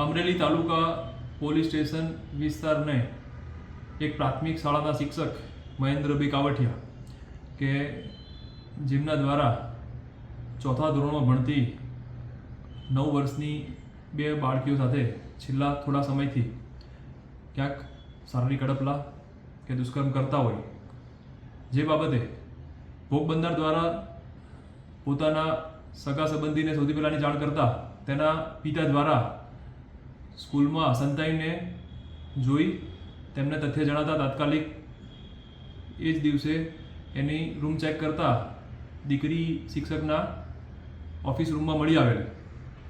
અમરેલી તાલુકા police station વિસ્તારને એક પ્રાથમિક શાળાના શિક્ષક મહેન્દ્રભાઈ કાવઠિયા કે જેમના દ્વારા ચોથા ધોરણમાં ભણતી 9 વર્ષની 2 બાળકીઓ સાથે છેલ્લા થોડા સમયથી ક્યાંક શારીરિક અડપલા કે દુષ્કર્મ કરતા હોય, જે બાબતે ભોગ બનનાર દ્વારા પોતાના સગા સંબંધીને સૌથી પહેલાંની જાણ કરતા તેના પિતા દ્વારા સ્કૂલમાં સંતાઈને જોઈ તેમને તથ્ય જણાતા તાત્કાલિક એ જ દિવસે એની રૂમ ચેક કરતા દીકરી શિક્ષકના ઓફિસ રૂમમાં મળી આવેલ.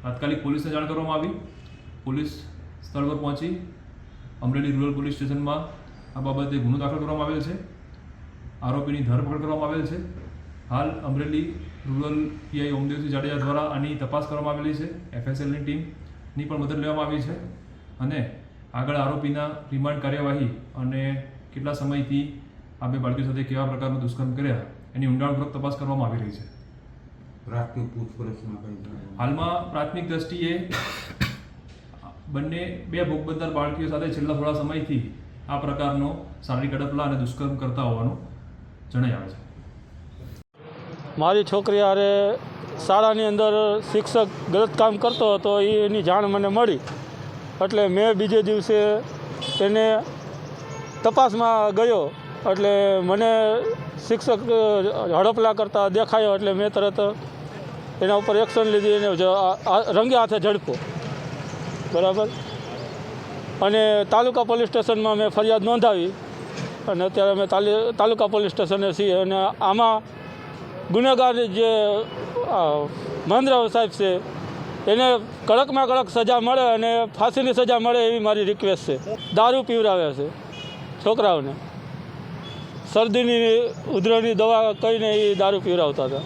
તાત્કાલિક પોલીસને જાણ કરવામાં આવી. પોલીસ સ્થળ પર પહોંચી અમરેલી રૂરલ પોલીસ સ્ટેશનમાં આ બાબતે ગુનો દાખલ કરવામાં આવેલ છે. આરોપીની ધરપકડ કરવામાં આવેલ છે. હાલ અમરેલી રૂરલ પીઆઈ ઓમદેવસિંહ જાડેજા દ્વારા આની તપાસ કરવામાં આવેલી છે. FSLની ટીમની પણ મદદ લેવામાં આવી છે અને આગળ આરોપીના રિમાન્ડ કાર્યવાહી અને કેટલા સમયથી આ 2 બાળકીઓ સાથે કેવા પ્રકારનું દુષ્કર્મ કર્યા એની ઊંડાણપૂર્વક તપાસ કરવામાં આવી રહી છે. પ્રાથમિક પૂછપરછમાં હાલમાં પ્રાથમિક દ્રષ્ટિએ બંને 2 ભોગ બનનાર બાળકીઓ સાથે છેલ્લા થોડા સમયથી આ પ્રકારનો શારીરિક અડપલા અને દુષ્કર્મ કરતા હોવાનું જણાઈ આવે છે. મારી છોકરી હારે શાળાની અંદર શિક્ષક ગલત કામ કરતો હતો, એની જાણ મને મળી એટલે મેં બીજે દિવસે એને તપાસમાં ગયો. એટલે મને શિક્ષક હડપલા કરતા દેખાયો એટલે મેં તરત એના ઉપર એક્શન લીધી, એને રંગે હાથે ઝડપો. બરાબર. અને તાલુકા પોલીસ સ્ટેશનમાં મેં ફરિયાદ નોંધાવી અને અત્યારે અમે તાલુકા પોલીસ સ્ટેશને છીએ. અને આમાં ગુનેગાર જે મહેન્દ્ર સાહેબ છે એને કડકમાં કડક સજા મળે અને ફાંસીની સજા મળે એવી મારી રિક્વેસ્ટ છે. દારૂ પીવડાવે છે છોકરાઓને, શરદીની ઉધરસની દવા કહીને એ દારૂ પીવડાવતા હતા.